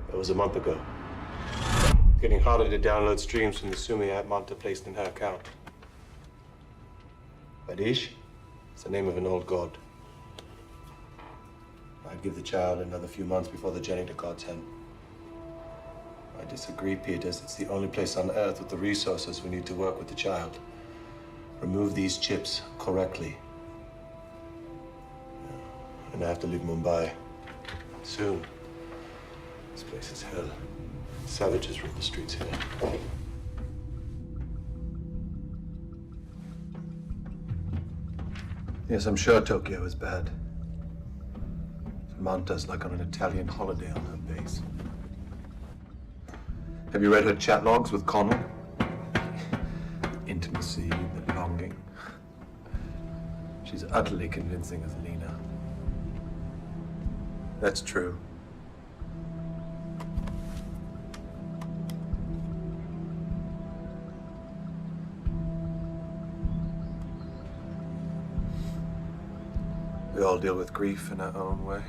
That was a month ago. It's getting harder to download streams from the Sumi app Manta placed in her account. Vadish, it's the name of an old god. I'd give the child another few months before the journey to God's hand. I disagree, Peters. It's the only place on Earth with the resources we need to work with the child. Remove these chips correctly. And I have to leave Mumbai soon. This place is hell. Savages rule the streets here. Yes, I'm sure Tokyo is bad. Manta's like on an Italian holiday on her base. Have you read her chat logs with Connell? Intimacy, the longing. She's utterly convincing as Lena. That's true. We all deal with grief in our own way.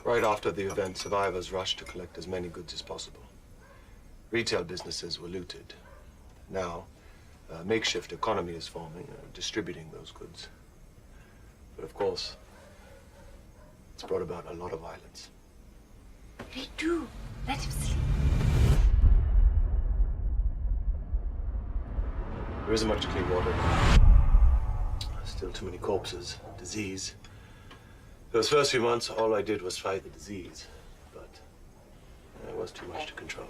Right after the event, survivors rushed to collect as many goods as possible. Retail businesses were looted. Now, a makeshift economy is forming, distributing those goods. But of course, it's brought about a lot of violence. Me too. Let him sleep. There isn't much clean water. Still too many corpses, disease. Those first few months, all I did was fight the disease, but it was too much to control.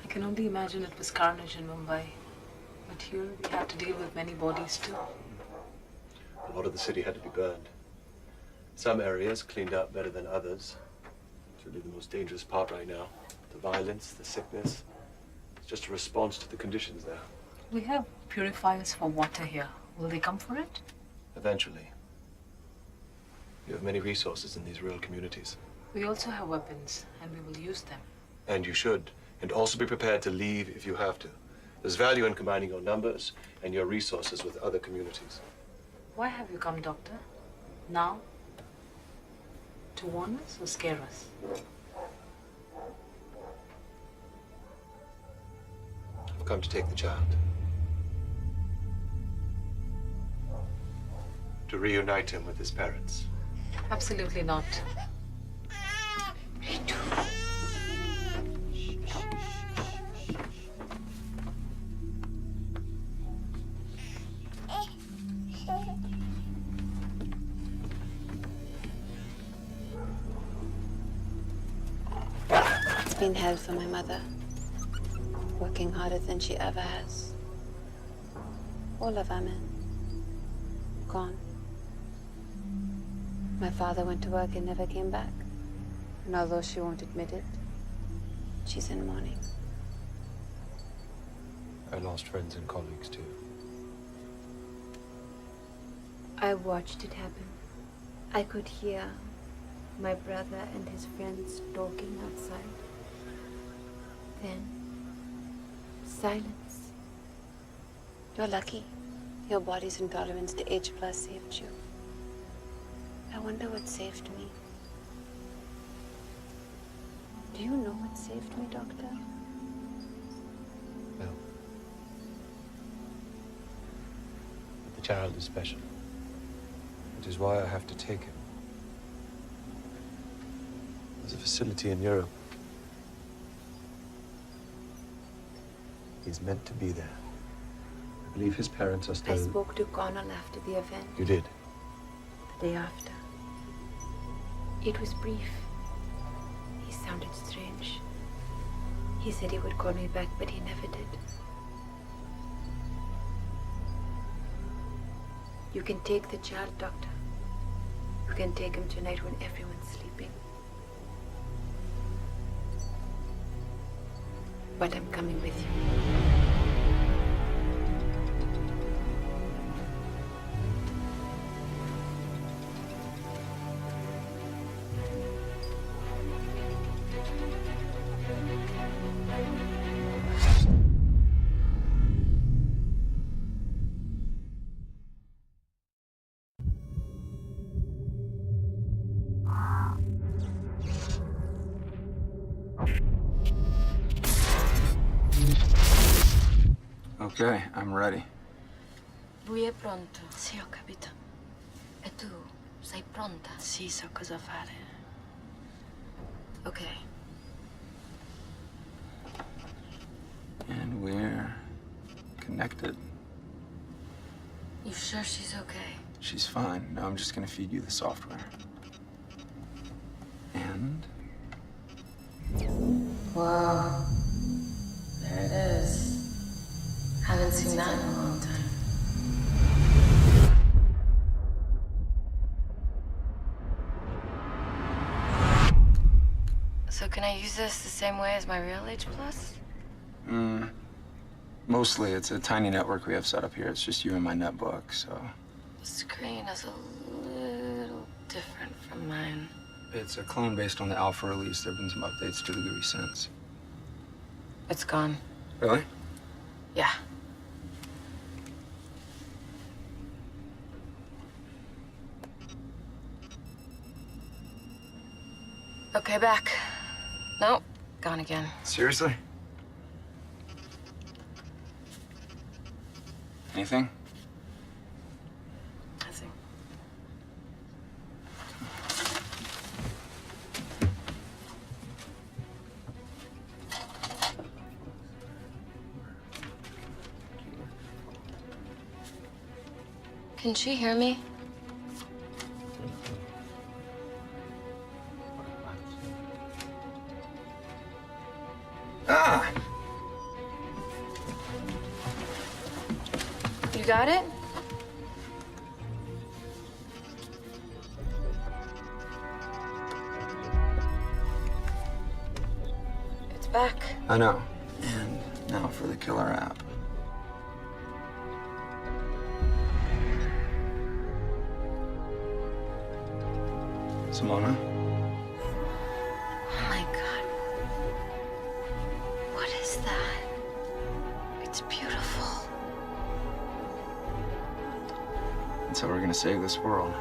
I can only imagine it was carnage in Mumbai. But here we had to deal with many bodies too. A lot of the city had to be burned. Some areas cleaned up better than others. It's really the most dangerous part right now. The violence, the sickness. It's just a response to the conditions there. We have purifiers for water here. Will they come for it? Eventually. You have many resources in these rural communities. We also have weapons, and we will use them. And you should. And also be prepared to leave if you have to. There's value in combining your numbers and your resources with other communities. Why have you come, Doctor? Now? To warn us or scare us? I've come to take the child. To reunite him with his parents. Absolutely not. Me too. It's been hell for my mother. Working harder than she ever has. All of our men. Gone. My father went to work and never came back. And although she won't admit it, she's in mourning. I lost friends and colleagues too. I watched it happen. I could hear my brother and his friends talking outside. Then, silence. You're lucky. Your body's intolerance to H+ saved you. I wonder what saved me. Do you know what saved me, Doctor? No. But the child is special. Which is why I have to take him. There's a facility in Europe. He's meant to be there. I believe his parents are still... I spoke to Connell after the event. You did? The day after. It was brief. He sounded strange. He said he would call me back, but he never did. You can take the child, Doctor. You can take him tonight when everyone's sleeping. But I'm coming with you. Okay, I'm ready. Lui è pronto. Sì, ho capito. E tu, sei pronta? Sì, so cosa fare. Ok. And we're connected. You sure she's okay? She's fine. Now I'm just gonna feed you the software. And Whoa. There it is. Haven't seen that in a long time. So can I use this the same way as my real H+? mostly it's a tiny network we have set up here. It's just you and my netbook, so. The screen is a little different from mine. It's a clone based on the alpha release. There have been some updates to the GUI since. It's gone. Really? Yeah. Okay, back. Nope, gone again. Seriously? Anything? Nothing. Can she hear me? Ah! You got it? It's back. I know. And now for the killer app. Simona? Oh my God. What is that? It's beautiful. That's how we're gonna save this world.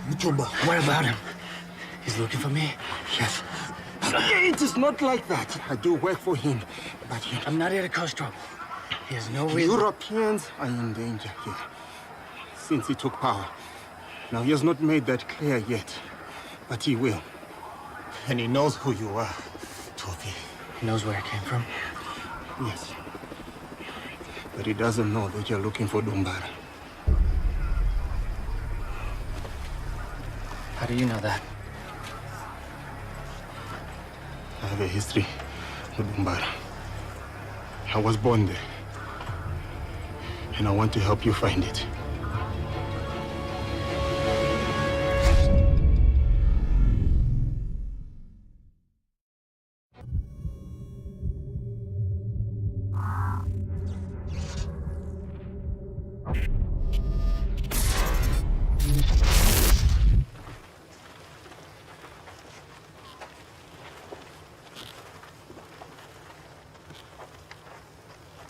Muchumba. What about him? He's looking for me? Yes. It is not like that. I do work for him, but I'm not here to cause trouble. He has no reason. Europeans are in danger here since he took power. Now, he has not made that clear yet, but he will. And he knows who you are, Toby. He knows where I came from? Yes. But he doesn't know that you're looking for Dumbara. How do you know that? I have a history with Dumbara. I was born there. And I want to help you find it.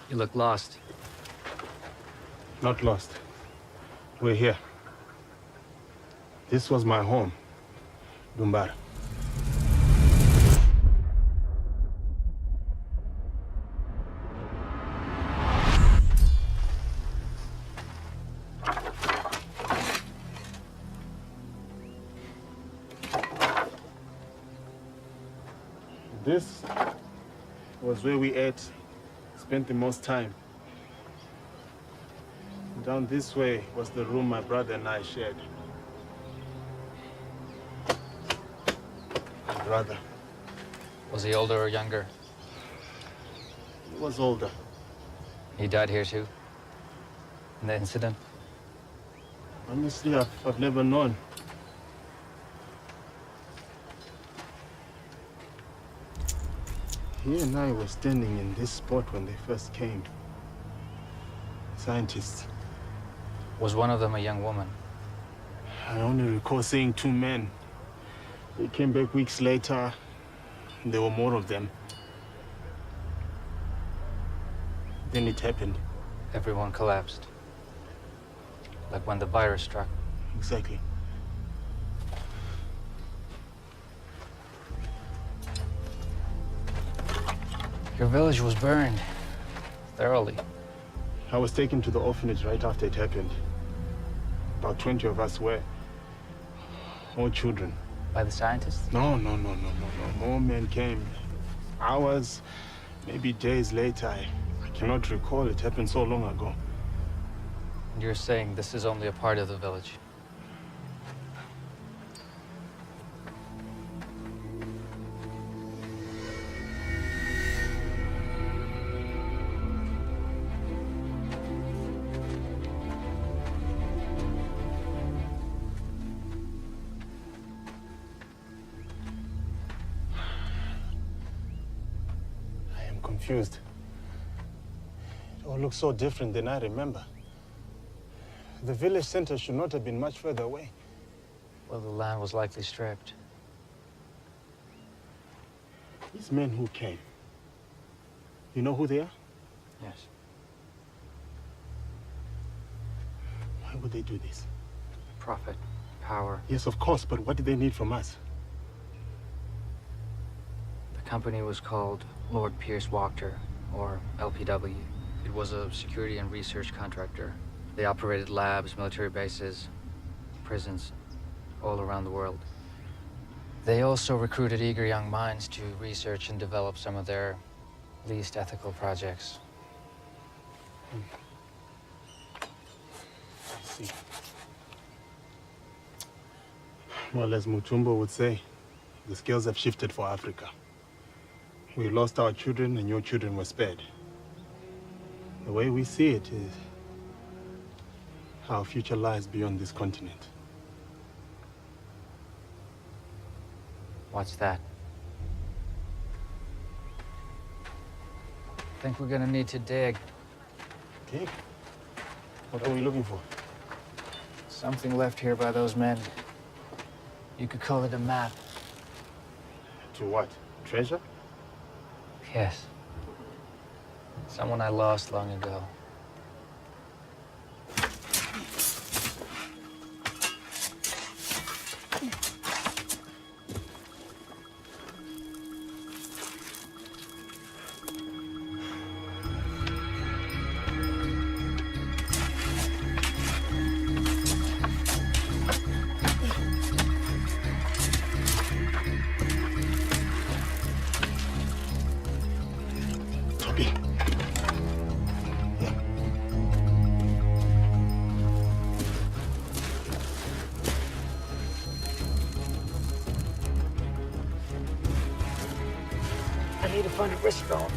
You look lost. Not lost. We're here. This was my home, Dumbara. This was where we ate, spent the most time. Down this way was the room my brother and I shared. My brother. Was he older or younger? He was older. He died here too? In the incident? Honestly, I've never known. He and I were standing in this spot when they first came. Scientists. Was one of them a young woman? I only recall seeing two men. They came back weeks later, and there were more of them. Then it happened. Everyone collapsed. Like when the virus struck. Exactly. Your village was burned. Thoroughly. I was taken to the orphanage right after it happened. About 20 of us were. All children. By the scientists? No. More men came. Hours, maybe days later. I cannot recall. It happened so long ago. And you're saying this is only a part of the village? Confused. It all looks so different than I remember. The village center should not have been much further away. Well, the land was likely stripped. These men who came, you know who they are? Yes. Why would they do this? Profit, power. Yes, of course, but what did they need from us? The company was called Lord Pierce Wachter, or LPW. It was a security and research contractor. They operated labs, military bases, prisons, all around the world. They also recruited eager young minds to research and develop some of their least ethical projects. I see. Well, as Mutumbo would say, the scales have shifted for Africa. We lost our children and your children were spared. The way we see it is our future lies beyond this continent. What's that? Think we're gonna need to dig. Dig? What are we looking for? Something left here by those men. You could call it a map. To what? Treasure? Yes. Someone I lost long ago. need to find a wrist phone.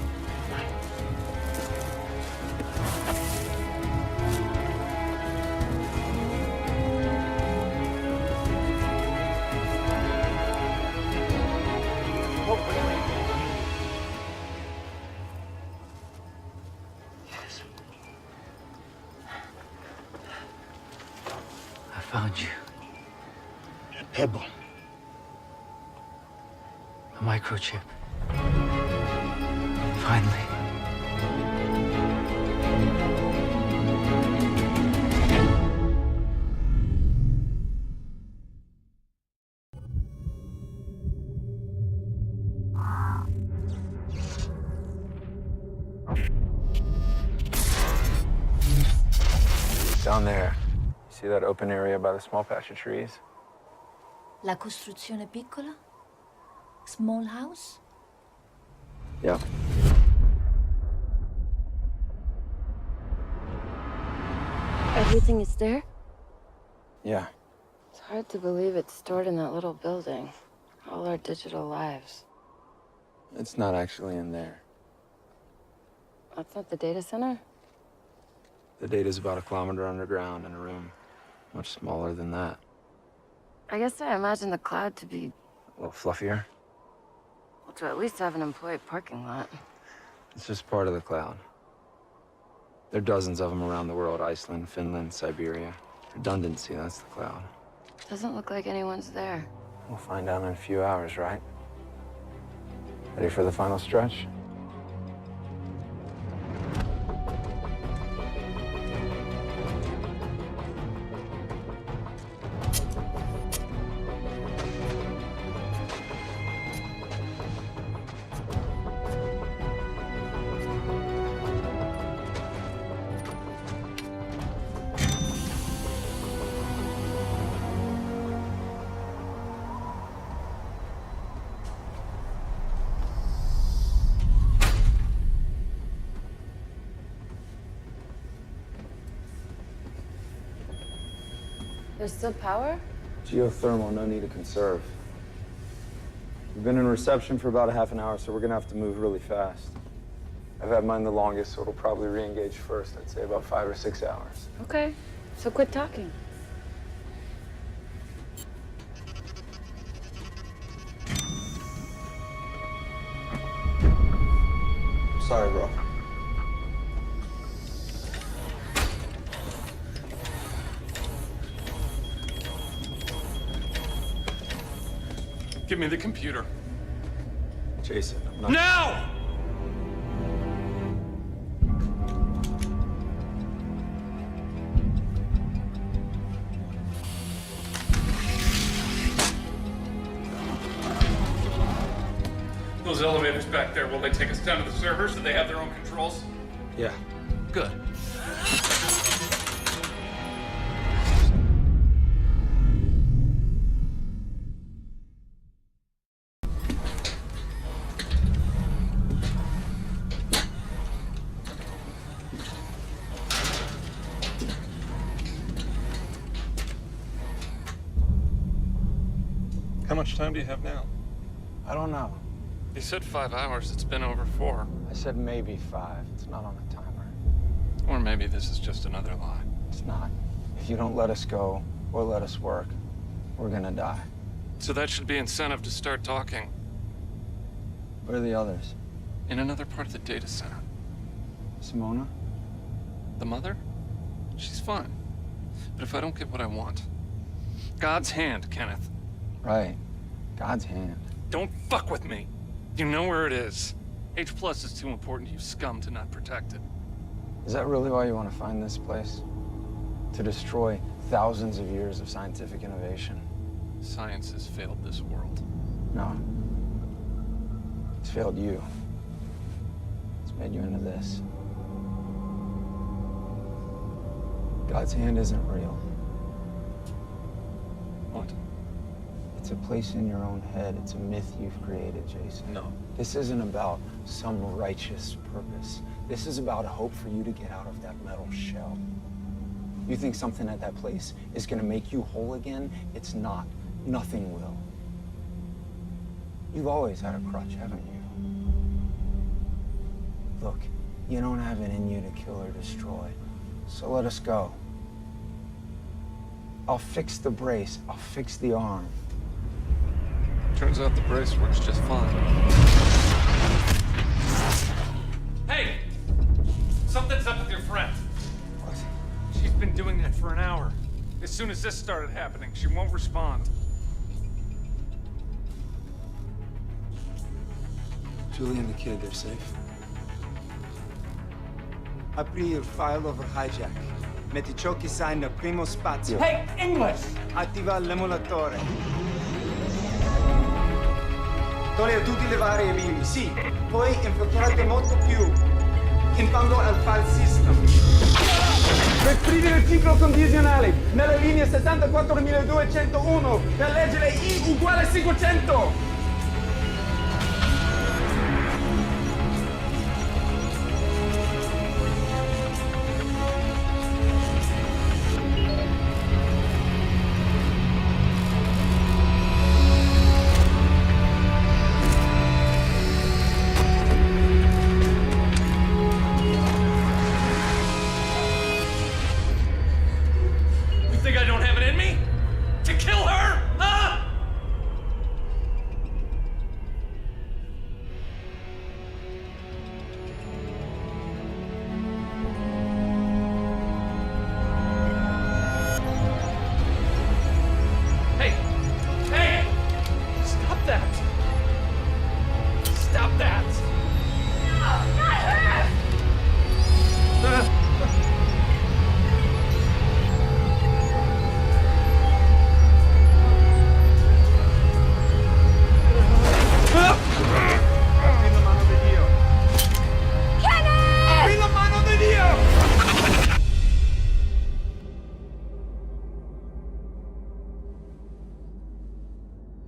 Oh, wait. Yes. I found you. A pebble. A microchip. Finally. Down there. See that open area by the small patch of trees? La costruzione piccola? Small house? Yep. Everything is there? Yeah. It's hard to believe it's stored in that little building. All our digital lives. It's not actually in there. That's not the data center? The data's about 1 kilometer underground in a room much smaller than that. I guess I imagine the cloud to be, A little fluffier. well, to at least have an employee parking lot. It's just part of the cloud. There are dozens of them around the world: Iceland, Finland, Siberia. Redundancy, that's the cloud. Doesn't look like anyone's there. We'll find out in a few hours, right? Ready for the final stretch? There's still power? Geothermal, no need to conserve. We've been in reception for about a half an hour, so we're gonna have to move really fast. I've had mine the longest, so it'll probably re-engage first. I'd say about 5 or 6 hours. Okay, so quit talking. Sorry, bro. Give me the computer. Jason, I'm not... Now! Those elevators back there, will they take us down to the servers? Do they have their own controls? Yeah. Good. How much time do you have now? I don't know. You said 5 hours. It's been over 4. I said maybe 5. It's not on a timer. Or maybe this is just another lie. It's not. If you don't let us go or let us work, we're gonna die. So that should be incentive to start talking. Where are the others? In another part of the data center. Simona? The mother? She's fine. But if I don't get what I want... God's hand, Kenneth. Right. God's hand. Don't fuck with me. You know where it is. H+ is too important to you scum to not protect it. Is that really why you want to find this place? To destroy thousands of years of scientific innovation? Science has failed this world. No. It's failed you. It's made you into this. God's hand isn't real. What? It's a place in your own head. It's a myth you've created, Jason. No. This isn't about some righteous purpose. This is about hope for you to get out of that metal shell. You think something at that place is gonna make you whole again? It's not. Nothing will. You've always had a crutch, haven't you? Look, you don't have it in you to kill or destroy, so let us go. I'll fix the brace. I'll fix the arm. Turns out the brace works just fine. Hey! Something's up with your friend. What? She's been doing that for an hour. As soon as this started happening, she won't respond. Julie and the kid, they're safe. Apri il file over hijack. Metti ciò che sai nel primo spazio. Hey, English! Attiva l'emulatore. Toglie tutte le variabili, sì. Poi infiltrate molto più. Infando al file system. Per scrivere il ciclo condizionale nella linea 64201 per leggere I uguale 500.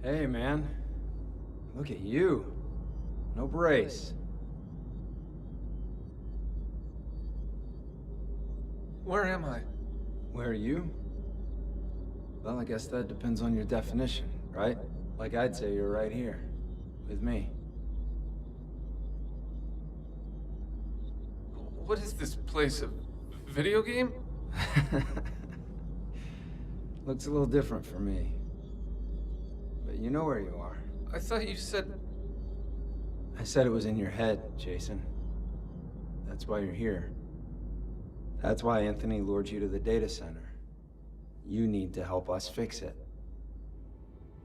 Hey, man. Look at you. No brace. Where am I? Where are you? Well, I guess that depends on your definition, right? Like I'd say you're right here. With me. What is this place? A video game? Looks a little different for me. But you know where you are. I thought you said... I said it was in your head, Jason. That's why you're here. That's why Anthony lured you to the data center. You need to help us fix it.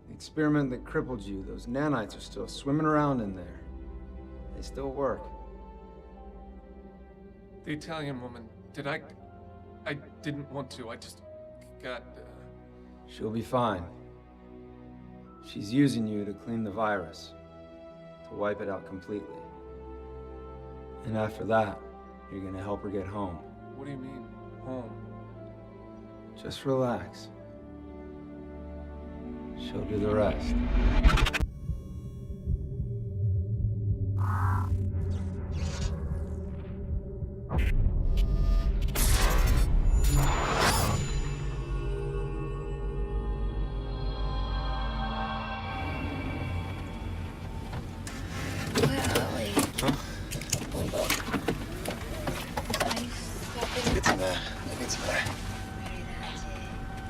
The experiment that crippled you, those nanites are still swimming around in there. They still work. The Italian woman, I didn't want to, I just got... She'll be fine. She's using you to clean the virus. To wipe it out completely. And after that, you're gonna help her get home. What do you mean, home? Just relax. She'll do the rest.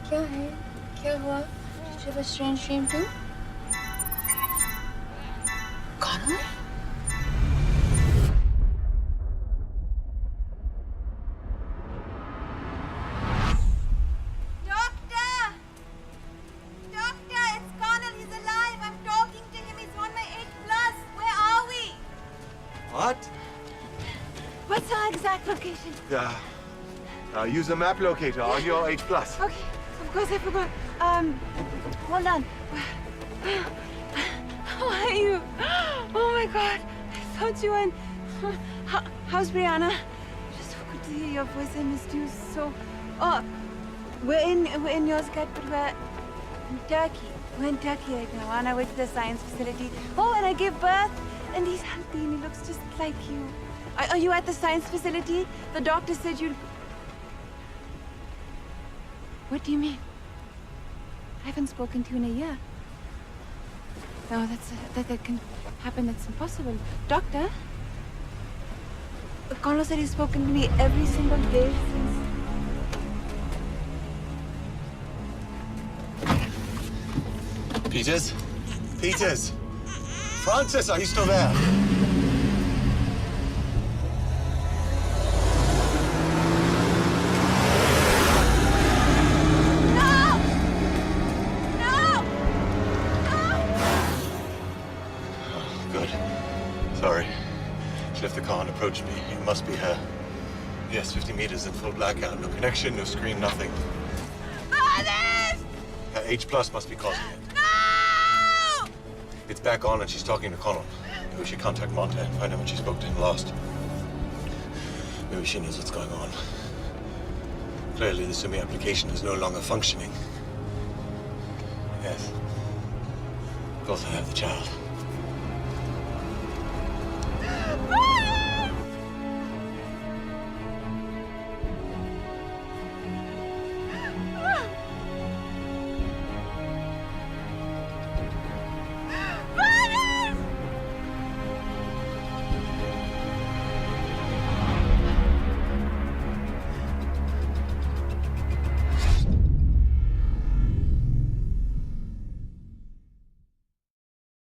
क्या है? क्या हुआ? Did you have a strange dream too? Connor? Doctor! Doctor, it's Connor. He's alive. I'm talking to him. He's on my 8+. Where are we? What? What's our exact location? Use the map locator on your H+. Okay, of course I forgot. Hold on. How are you? Oh my God, I thought you were in... How's Brianna? Just so good to hear your voice. I missed you so... Oh, we're in Yozgat, but we're in Turkey. We're in Turkey right now, on our way to the science facility. Oh, and I gave birth, and he's healthy, and he looks just like you. Are you at the science facility? The doctor said you'd... What do you mean? I haven't spoken to you in a year. No, that can happen. That's impossible. Doctor? Carlos said he's spoken to me every single day since. Peters? Peters! Francis, are you still there? Good. Sorry. She left the car and approached me. It must be her. Yes, 50 meters in full blackout. No connection, no screen, nothing. Her H+ must be causing it. No! It's back on and she's talking to Connell. Maybe we should contact Monte and find out when she spoke to him last. Maybe she knows what's going on. Clearly, the Sumi application is no longer functioning. Yes. Of course I have the child.